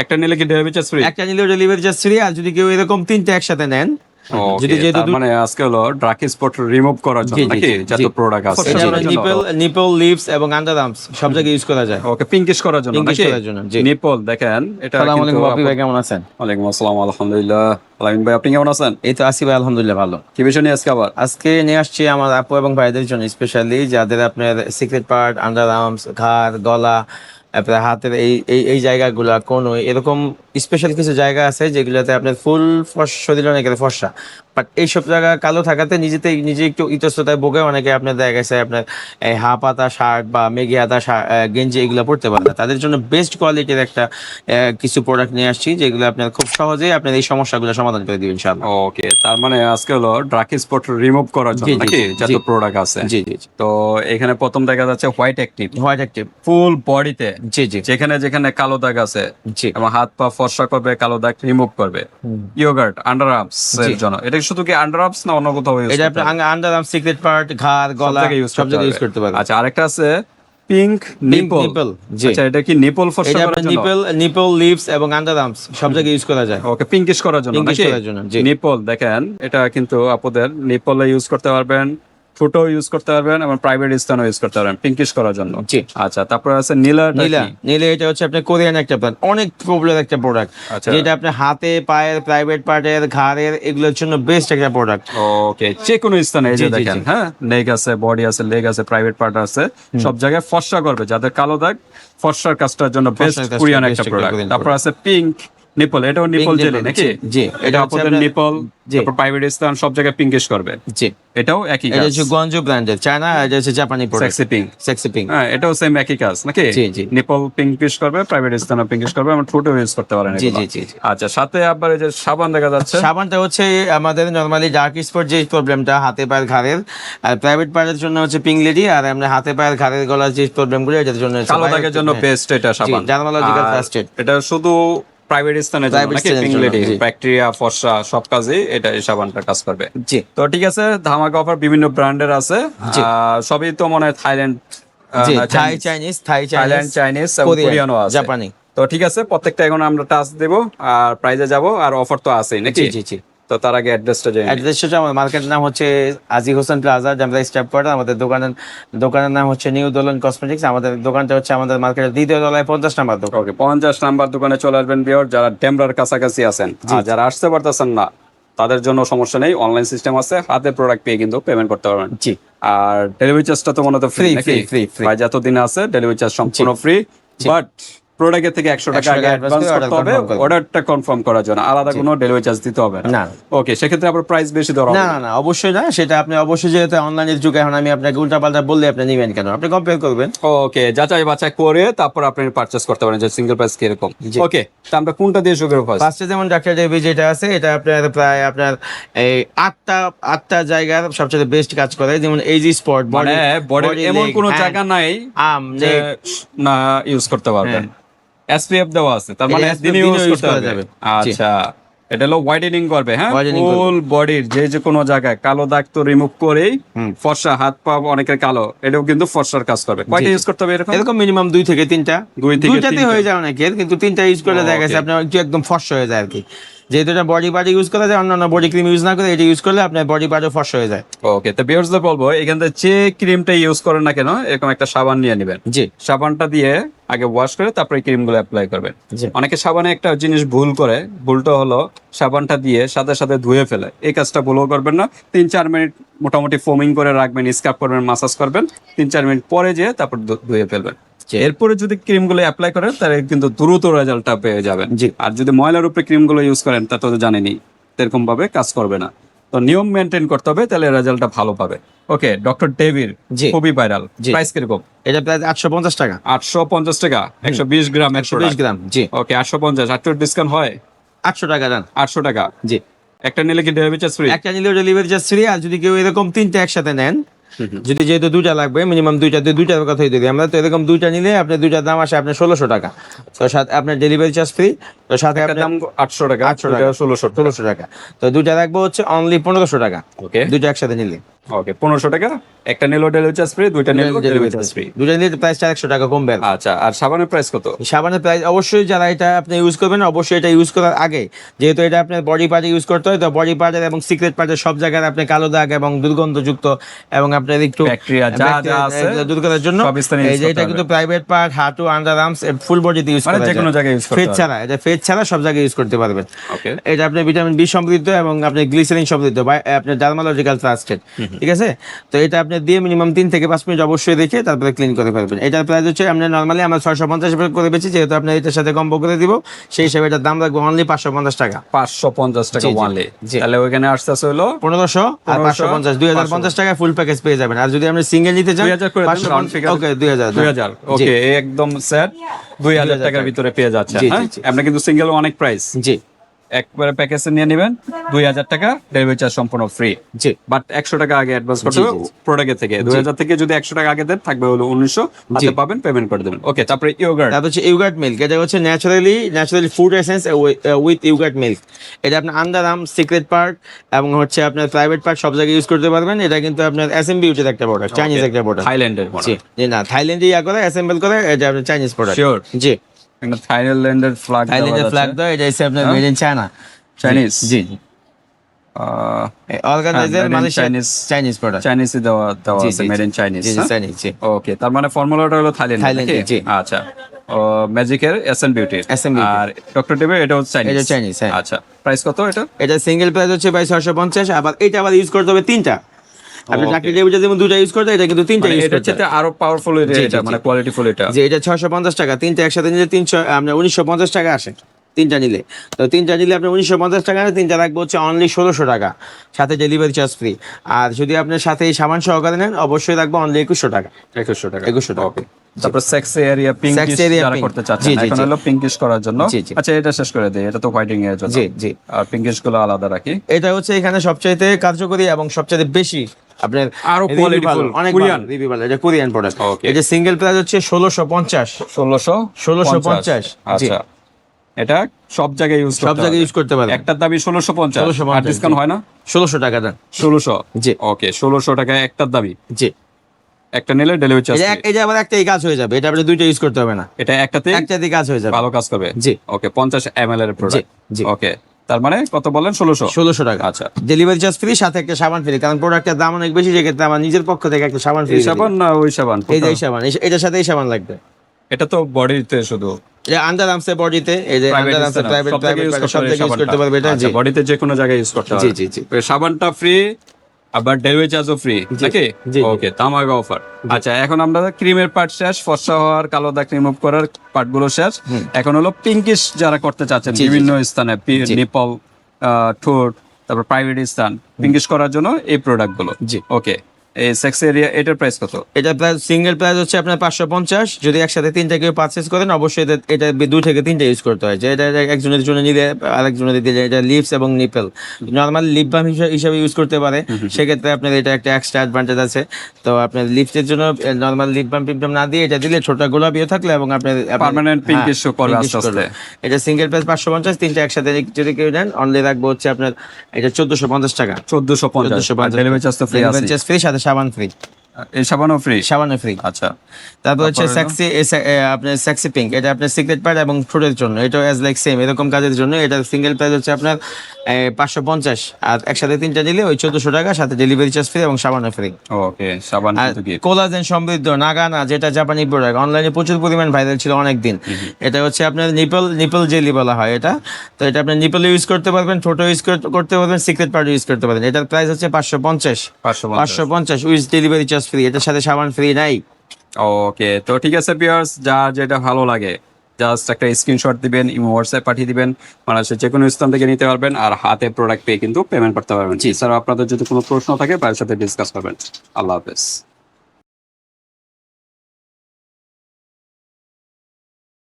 একটা নিলে কি ডেলিভারি চার্জ ফ্রি? একটা নিলেও ডেলিভারি চার্জ ফ্রি। আর যদি কেউ এরকম তিনটা একসাথে নেন, যদি যেহেতু মানে আজকে হলো ড্রাক স্পট রিমুভ করার জন্য জি, জি, নাকি জি, যত জি। প্রোডাক্ট আছে এটা আমরা নিপল লিপস এবং আন্ডার আর্মস সব জায়গায় ইউজ করা যায়। ওকে পিঙ্কিশ করার জন্য Pinkish নাকি করার জন্য, জি। নিপল দেখেন এটা আসসালামু কিন্তু আলাইকুম বাপি ভাই, কেমন আছেন? ওয়ালাইকুম আসসালাম আলহামদুলিল্লাহ। আলামিন ভাই আপনি কেমন আছেন? এই তো আসি ভাই, আলহামদুলিল্লাহ ভালো। কি বিষয় নিয়ে আজকে আবার? আজকে নিয়ে আসছি আমার আপু এবং ভাইদের জন্য, স্পেশালি যাদের আপনার সিক্রেট পার্ট, আন্ডার আর্মস, ঘাড়, গলা, আপনার হাতের এই এই এই জায়গাগুলা কোন এরকম স্পেশাল কিছু জায়গা আছে যেগুলোতে আপনার ফুল শরীর অনেক ফর্সা, বাট এইসব জায়গা কালো থাকাতে নিজে একটু ইতস্ততায় ভোগে অনেকে। আপনার দেখা গেছে আপনার এই হাফ হাতা শার্ট বা মেঘে হাতা গেঞ্জি এগুলো পড়তে পারে না, তাদের জন্য বেস্ট কোয়ালিটির একটা কিছু প্রোডাক্ট নিয়ে আসছি যেগুলো আপনার খুব সহজেই আপনার এই সমস্যাগুলো সমাধান করে দিবেন ইনশাআল্লাহ। ওকে তার মানে আজকে হলো ড্রাক স্পট রিমুভ করার জন্য জি, জি, নাকি জি, যত জি। প্রোডাক্ট আছে। জি জি জি। তো এখানে প্রথম দেখা যাচ্ছে হোয়াইট অ্যাক্টিভ হোয়াইট অ্যাক্টিভ। ফুল বডিতে জি জি যেখানে যেখানে কালো দাগ আছে জি। এবং হাত পা ফর্সা করবে, কালো দাগ রিমুভ করবে। ইয়োগার্ট আন্ডার আর্মস এর জি। জন্য। এটা শুধু কি আন্ডার আর্মস না অন্য কোথাও ইউজ এটা করতে আপনার হবে? আন্ডার আর্ম, সিক্রেট পার্ট, ঘাড়, সব গলা জায়গায় সব জায়গায় ইউজ করতে পারবেন। আচ্ছা আরেকটা আছে পিঙ্ক নিপল। নিপল, জি। আচ্ছা এটা কি নিপল ফর্সা এটা করার আপনার জন্য? নিপল লিপস এবং আন্ডার আর্মস সব জায়গায় ইউজ করা যায়। ওকে পিঙ্কিশ করার জন্য Pinkish নাকি? করার জন্য, জি। নিপল দেখেন এটা কিন্তু আপনাদের নিপলে ইউজ করতে পারবেন, ঠোঁটো ইউজ করতে পারবেন এবং প্রাইভেট স্থানও ইউজ করতে পারবেন পিঙ্কিশ করার জন্য। জি। আচ্ছা তারপর আছে নীলা। নীলা এটা হচ্ছে আপনার কোরিয়ান একটা ব্র্যান্ড, অনেক পপুলার একটা প্রোডাক্ট, আচ্ছা। যেটা আপনার হাতে, পায়ের, প্রাইভেট পার্টের, ঘাড়ের এগুলোর জন্য বেস্ট একটা প্রোডাক্ট। ওকে যে কোনো স্থানে এই যে জি, জি, দেখেন, জি। হ্যাঁ নেক আছে, বডি আছে, লেগ আছে, প্রাইভেট পার্ট আছে, সব জায়গায় ফর্সা করবে। যাদের কালো দাগ ফর্সার কাজটার জন্য বেস্ট কাজটার কোরিয়ান best একটা একটা প্রোডাক্ট। Korean তারপর আছে পিঙ্ক নিপল, এটাও নিপল জেলি nipple, নাকি? জি। এটা এটা হচ্ছে আপনাদের আপনার- নিপল, জি। তারপর প্রাইভেট স্থান সব জায়গায় পিঙ্কিশ করবে। জি। এটাও একই এটা কাজ। হচ্ছে গঞ্জু ব্র্যান্ডের, চায়না, এটা হচ্ছে জাপানি product. Sexy pink. Sexy pink. হ্যাঁ এটাও সেম একই কাজ নাকি? জি, জি। নিপল পিঙ্কিশ করবে, প্রাইভেট স্থানও পিঙ্কিশ করবে, আমরা ঠোঁটও ইউজ করতে পারেন জি, এগুলো। জি, জি, জি। আচ্ছা সাথে আবার এই যে সাবান দেখা যাচ্ছে। সাবানটা হচ্ছে আমাদের নরমালি ডার্ক স্পট যে প্রবলেমটা হাতে পায়ের ঘাড়ের, আর প্রাইভেট পার্টের জন্য হচ্ছে পিঙ্ক লেডি, আর আমরা হাতে পায়ের ঘাড়ের গলার যে প্রবলেমগুলো এটার জন্য হচ্ছে কালো দাগের জন্য বেস্ট এটা সাবান। ডার্মালজিক্যাল আর ফার্স্ট এড। এটা শুধু প্রাইভেট স্থানের জন্য Private নাকি? স্থানের পিঙ্ক জন্য, লেডি জি। ব্যাকটেরিয়া ফর্সা সব কাজে এটা এই সাবানটা কাজ করবে। জি তো ঠিক আছে ধামাকা অফার বিভিন্ন ব্র্যান্ডের আছে। জি। সবই তো মনে হয় থাইল্যান্ড, জি, না, থাই চাইনিজ। চাইনিজ, থাইল্যান্ড, চাইনিজ এবং কোরিয়ানও আছে। জাপানি। তো ঠিক আছে প্রত্যেকটা এখন আমরা টাচ দেব আর প্রাইজে যাব আর অফার তো আছেই নাকি? জি জি জি। তো তার আগে অ্যাড্রেসটা জেনে নিই। অ্যাড্রেস হচ্ছে আমার মার্কেটের নাম হচ্ছে আজি হোসেন প্লাজা, আমরা স্টাফ কোয়ার্টার। আমাদের দোকানের নাম হচ্ছে নিউ দোলন কসমেটিক্স। আমাদের দোকানটা হচ্ছে আমাদের মার্কেটের দ্বিতীয় তলায় 50 নাম্বার দোকান। ওকে 50 নাম্বার দোকানে চলে আসবেন বিয়ার যারা ডেমরার কাছাকাছি আছেন। আর যারা আসতে পারতেছেন না তাদের জন্য সমস্যা নেই, অনলাইন সিস্টেম আছে, হাতে প্রোডাক্ট পেয়ে কিন্তু পেমেন্ট করতে পারবেন। জি। আর ডেলিভারি চার্জটা তো মনে হয় ফ্রি Free, নাকি? free, free. ভাই যতদিন আছে ডেলিভারি চার্জ সম্পূর্ণ ফ্রি, বাট প্রোডাক্টের থেকে 100 টাকা 100 আগে টাকা অ্যাডভান্স advance করতে হবে confirm করবেন। অর্ডারটা কনফার্ম করার জন্য, আলাদা কোনো ডেলিভারি চার্জ দিতে হবে না। না। ওকে সেক্ষেত্রে আবার প্রাইস বেশি ধরা না হবে? না না, অবশ্যই না, সেটা আপনি অবশ্যই, যেহেতু অনলাইনের যুগে এখন আমি আপনাকে উল্টাপাল্টা বললে আপনি নেবেন কেন? আপনি কম্পেয়ার করবেন। ওকে যাচাই বাছাই করে তারপর আপনি পারচেজ করতে পারেন যে সিঙ্গেল প্রাইস কিরকম। জি। ওকে তো আমরা কোনটা দিয়ে শুরু করব ফার্স্ট? ফার্স্টে যেমন ডাক্তার ডেভি যেটা আছে, এটা আপনার প্রায় আপনার এই আটটা জায়গার সবচেয়ে বেস্ট কাজ করে। যেমন এই যে স্পট মানে বডির এমন কোনো জায়গা নাই আর্ম, যে leg, না ইউজ করতে পারবেন। এসপিএফ দেওয়া আছে তার মানে এটা SPF দিনে দিনেও ইউজ use করতে করা পারবে। যাবে। আচ্ছা এটা হলো হোয়াইটেনিং করবে, হ্যাঁ Whitening করবে। ফুল বডির যে কোনো জায়গায় কালো দাগ তো রিমুভ করেই ফর্সা হাত পা অনেকের কালো এটাও কিন্তু ফর্সার কাজ করবে। কয়টা ইউজ করতে হবে এরকম? এরকম মিনিমাম 2 থেকে 3টা। 2 থেকে দুইটাতে 3টা। হয়ে যায় অনেকের, কিন্তু 3টা ইউজ করলে দেখা গেছে Okay. আপনার একটু একদম ফর্সা হয়ে যায় আর কি। যেহেতু এটা বডি পার্ট ইউজ করা যায়, অন্যান্য বডি ক্রিম ইউজ না করে এটা ইউজ করলে আপনার বডি পার্টও ফর্সা হয়ে যায়। ওকে তো ভিউয়ার্সদের বলবো এখান থেকে যে ক্রিমটা ইউজ করেন না কেন এরকম একটা সাবান নিয়ে নেবেন। জি সাবানটা দিয়ে আগে ওয়াশ করে তারপরে ক্রিম গুলো অ্যাপ্লাই করবেন। জি। অনেকে সাবানে একটা জিনিস ভুল করে, ভুলটা হলো সাবানটা দিয়ে সাথে সাথে ধুয়ে ফেলে। এই কাজটা ভুলও করবেন না। 3-4 মিনিট মোটামুটি ফোমিং করে রাখবেন, স্ক্রাব করবেন, মাসাজ করবেন, 3-4 মিনিট পরে যেয়ে তারপর ধুয়ে ফেলবেন। এরপরে যদি ক্রিম গুলো অ্যাপ্লাই করেন তাহলে কিন্তু দ্রুত রেজাল্টটা পেয়ে যাবেন। জি। আর যদি ময়লার উপরে ক্রিম গুলো ইউজ করেন তা তো জানেনই এরকম ভাবে কাজ করবে না। তো নিয়ম মেনটেন করতে হবে তাহলে রেজাল্টটা ভালো পাবে। ওকে ডক্টর ডেভির জি। খুবই ভাইরাল, জি। প্রাইস কিরকম? এটা প্রায় 850 টাকা। 850 টাকা 120 গ্রামের 120 গ্রাম। জি। ওকে 850 একটু ডিসকাউন্ট হয়? 800 টাকা দেন। 800 টাকা। জি। একটা নিলে কি ডেলিভারি চার্জ ফ্রি? একটা নিলেও ডেলিভারি চার্জ ফ্রি। আর যদি কেউ এরকম 3টা একসাথে নেন, যদি যেহেতু 2টা লাগবে মিনিমাম, দুইটার কথাই দিই আমরা, তো এরকম 2টা নিলে আপনার 2টার দাম আসে আপনার 1600 টাকা। তো সাথে আপনার ডেলিভারি চার্জ ফ্রি। তো সাথে একটা আপনার দাম 800 টাকা, 800 দুইটা টাকা। 1600 টাকা। 1600 টাকা। তো দুইটা রাখবো হচ্ছে অনলি 1500 টাকা, ওকে দুইটা একসাথে নিলে। ওকে 1500 টাকা, একটা নিলেও ডেলিভারি চার্জ ফ্রি, দুইটা নিলেও ডেলিভারি চার্জ ফ্রি। দুইটা নিলে প্রাইস 100 টাকা কমবে। আচ্ছা, আর সাবানের প্রাইস কত? সাবানের প্রাইস অবশ্যই যারা এটা আপনি ইউজ করবেন, অবশ্যই এটা ইউজ করার আগে, যেহেতু এটা আপনার বডি পার্টে ইউজ করতে হয়, তো বডি পার্টের এবং সিক্রেট পার্টের সব জায়গায় আপনি কালো দাগ এবং দুর্গন্ধযুক্ত এবং আপনার একটু ব্যাকটেরিয়া যা যা আছে দূর করার জন্য সব স্থানে এই use যে করতে এটা হবে। কিন্তু প্রাইভেট পার্ট, হাঁটু, আন্ডার আর্মস, ফুল বডিতে ইউজ মানে করা যে কোনো যায়, জায়গায় ইউজ করতে ফেজ হবে। ছাড়া, এটা ফেজ ছাড়া সব জায়গায় ইউজ করতে পারবেন। ওকে এটা আপনার ভিটামিন বি সমৃদ্ধ এবং আপনার গ্লিসারিন সমৃদ্ধ, বা আপনার ডার্মালজিক্যাল ট্রাস্টেড, ঠিক আছে। তো এটা আপনি দিয়ে মিনিমাম 3 থেকে 5 মিনিট অবশ্যই রেখে তারপরে ক্লিন করে ফেলবেন। এটার প্রাইস হচ্ছে আমরা নরমালি আমরা 650 করে বেচি, যেহেতু আপনার এটার সাথে কম্বো করে দিব, সেই হিসাবে এটার দাম রাখবো অনলি 550 টাকা। 550 টাকা জি, জি, ওয়ানলি। জি। তাহলে ওইখানে আসতেছে হলো 1500 আর 550, 2050 টাকা ফুল প্যাকেজ পেয়ে যাবেন। আর যদি আপনি সিঙ্গেল নিতে চান 2000 করে দেন, round figure। ওকে 2000 2000 ওকে একদম সেট 2000 টাকার ভিতরে পেয়ে যাচ্ছে। জি, হ্যাঁ জি, জি। আপনি কিন্তু সিঙ্গেল অনেক প্রাইস, জি একবারে প্যাকেজে নিয়ে নেবেন 2000 টাকা, ডেলিভারি চার্জ সম্পূর্ণ ফ্রি। জি বাট 100 টাকা আগে অ্যাডভান্স করতে জি, হবে জি, জি। প্রোডাক্টের থেকে। 2000 থেকে যদি 100 টাকা আগে দেন থাকবে হলো 1900, হাতে পাবেন, পেমেন্ট করে দেবেন। ওকে তারপরে ইয়োগার্ট। তারপর হচ্ছে ইউগার্ট মিল্ক, এটা হচ্ছে naturally food essence with yoghurt milk. এটা আপনার আন্ডার আর্ম, সিক্রেট পার্ট এবং হচ্ছে আপনার প্রাইভেট পার্ট সব জায়গায় ইউজ করতে পারবেন। এটা কিন্তু আপনার এসএম বিউটির একটা প্রোডাক্ট, চাইনিজ একটা প্রোডাক্ট। থাইল্যান্ডের জি জি না, থাইল্যান্ডে করে অ্যাসেম্বল করে, এটা আপনার চাইনিজ প্রোডাক্ট। শিওর জি একটা থাইল্যান্ডের ফ্ল্যাগ থাইল্যান্ডের ফ্ল্যাগ দাও, এটা হচ্ছে আপনার মেড ইন চায়না, চাইনিজ। জি organiser made in Malaysia, Chinese- Chinese product. চাইনিজে দেওয়া দেওয়া জি, আছে, জি, মেড ইন জি। চাইনিজ। জি জি চাইনিজ, জি ওকে তার মানে ফর্মুলাটা হলো থাইল্যান্ড থাইল্যান্ডে, নাকি? জি। আচ্ছা ও ম্যাজিকের এসএন বিউটি, SM Beauty। আর ডক্টর টিভি এটা হচ্ছে চাইনিজ। এটা চাইনিজ, হ্যাঁ। আচ্ছা প্রাইস কত এটা? এটা সিঙ্গেল প্রাইস হচ্ছে ভাই 650। আবার এটা আবার ইউজ করতে হবে তিনটা, আপনি Okay. চাকরি টেবিল যেমন দুটো ইউজ করতে, এটা কিন্তু তিনটা মানে ইউজ এটার করতে চেয়ে আরো পাওয়ারফুল জি, এটা, জি, মানে জি। কোয়ালিটিফুল এটা। যে এটা 650 টাকা, তিনটা একসাথে নিলে 300 আপনার 1950 টাকা আসে তিনটা নিলে। তো তিনটা নিলে আপনার 1950 টাকা, তিনটা রাখবো হচ্ছে অনলি 1600 টাকা, সাথে ডেলিভারি চার্জ ফ্রি। আর যদি আপনার সাথে এই সাবান সহকারে নেন অবশ্যই রাখবো অনলি 2100 টাকা। 2100 টাকা। 2100 টাকা। ওকে তারপর সেক্স এরিয়া পিঙ্কিশ area যারা pink। করতে চাচ্ছেন, জি, জি, এখন জি। হলো পিঙ্কিশ করার জন্য। জি, জি। আচ্ছা এটা শেষ করে দেই, এটা তো হোয়াইটিং এর জন্য। জি জি আর পিঙ্কিশ গুলো আলাদা রাখি। এটা হচ্ছে এখানে সবচাইতে কার্যকরী এবং সবচাইতে বেশি আপনার আরো review qualityful, ভালো, অনেক Korean। রিভিউ ভালো, এটা কোরিয়ান প্রোডাক্ট। Okay. এটা সিঙ্গেল প্রাইস হচ্ছে 1650। 1650। জি। আচ্ছা এটা সব জায়গায় ইউজ সব জায়গায় ইউজ করতে পারবেন। একটার দামই 1650, 1650, আর ডিসকাউন্ট জি। হয় না? 1600 টাকা দেন। 1600। জি। ওকে 1600 টাকা একটার দামই, জি একটা নিলে ডেলিভারি চার্জ। এটা আবার একটাই কাজ হয়ে যাবে, এটা আপনি দুইটা ইউজ করতে হবে না, এটা একটাতে একটাতেই কাজ হয়ে যাবে। ভালো কাজ করবে। জি। ওকে 50 ml এর প্রোডাক্ট। জি। ওকে তার মানে কত বললেন? 1600। 1600 টাকা। আচ্ছা ডেলিভারি চার্জ ফ্রি, সাথে একটা সাবান ফ্রি, কারণ প্রোডাক্টের দাম অনেক বেশি, সেক্ষেত্রে আমার নিজের পক্ষ থেকে একটা সাবান ফ্রি। এই সাবান না ওই সাবান? এই যে এই সাবান, এটার সাথে এই সাবান লাগবে। এটা তো বডিতে শুধু, এটা আন্ডার আর্মসের বডিতে, এই যে প্রাইভেট আন্ডার আর্মসের প্রাইভেট সব জায়গায় ইউজ সব জায়গায় ইউজ করতে পারবে এটা। জি বডিতে যে কোনো জায়গায় ইউজ করতে জি, পারবে। জি, জি। তো সাবানটা ফ্রি, আবার ডেলিভারি চার্জও ফ্রি জি, নাকি? জি, জি। ওকে তামাগা অফার। আচ্ছা এখন আমরা ক্রিমের পার্ট শেষ, ফর্সা হওয়ার, কালো দাগ রিমুভ করার পার্টগুলো শেষ। এখন হলো পিঙ্কিশ যারা করতে চাচ্ছেন জি, জি, বিভিন্ন স্থানে, জি। নিপল, ঠোঁট, তারপর প্রাইভেট স্থান, পিঙ্কিশ করার জন্য এই প্রোডাক্ট গুলো। জি। ওকে এই সেক্স এরিয়া এটার প্রাইস কত? এটা প্রাইস সিঙ্গেল প্রাইস হচ্ছে আপনার 550। যদি একসাথে তিনটা কেউ পারচেজ করেন অবশ্যই এটা 2 থেকে 3টা ইউজ করতে হয়। যে এটা একজনের জন্য নিলে আরেকজনের দিলে, এটা লিপস এবং নিপল নরমাল লিপ বাম হিসাবে ইউজ করতে পারে, সেক্ষেত্রে আপনার এটা একটা এক্সট্রা অ্যাডভান্টেজ আছে। তো আপনার লিপসের জন্য নরমাল লিপ বাম না দিয়ে এটা দিলে ছোট গোলাপিও থাকলে এবং আপনার Permanent pinkish show করবে আস্তে আস্তে। এটা সিঙ্গেল প্রাইস 550, তিনটা একসাথে যদি কেউ নেন অনলি রাখবো হচ্ছে আপনার এটা 1450 টাকা। 1450। ডেলিভারি চার্জ তো ফ্রি আছে। ডেলিভারি চার্জ ফ্রি, সাথে সাবান ফ্রি, এই সাবানও ফ্রি। সাবানও ফ্রি। আচ্ছা তারপর হচ্ছে তারপরে সেক্সি, আপনার সেক্সি পিঙ্ক, এটা আপনার সিক্রেট পার্ট এবং ঠোঁটের জন্য, এটা অ্যাজ লাইক সেম এরকম কাজের জন্য। এটা সিঙ্গেল প্রাইস হচ্ছে আপনার 550, আর একসাথে তিনটা নিলে ওই 1400 টাকা, সাথে ডেলিভারি চার্জ ফ্রি এবং সাবানও ফ্রি। ওকে সাবান আর কিন্তু কি? কোলাজেন সমৃদ্ধ নাগানা, যেটা জাপানি প্রোডাক্ট, অনলাইনে প্রচুর পরিমাণ ভাইরাল ছিল অনেক দিন। এটা হচ্ছে আপনার নিপল জেলি বলা হয় এটা। তো এটা আপনি নিপল ইউজ করতে পারবেন, ঠোঁটো ইউজ করতে পারবেন, সিক্রেট পার্ট ইউজ করতে পারবেন। এটার প্রাইস হচ্ছে 550। 550 উইথ ডেলিভারি চার্জ ফ্রি, এটার সাথে সাবান ফ্রি নাই। ওকে তো ঠিক আছে ভিউয়ার্স, যা যেটা ভালো লাগে জাস্ট একটা স্ক্রিনশট দিবেন, হোয়াটসঅ্যাপ পাঠিয়ে দিবেন, বাংলাদেশের যে কোনো স্থান থেকে নিতে পারবেন, আর হাতে প্রোডাক্ট পেয়ে কিন্তু পেমেন্ট করতে পারবেন। এছাড়াও আপনাদের যদি কোনো প্রশ্ন থাকে ভাইয়ের সাথে ডিসকাস করবেন। আল্লাহ হাফেজ।